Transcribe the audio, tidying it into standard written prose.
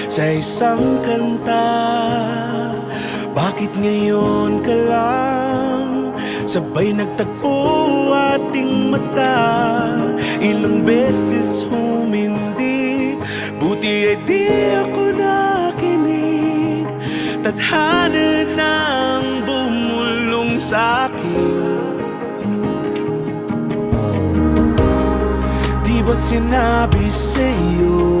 sa isang kanta. Bakit ngayon ka lang sabay nagtagpo ating mata? Ilang beses humindi, buti ay di ako nakinig. Tadhana nang bumulong sa'kin. Di ba't sinabi sa'yo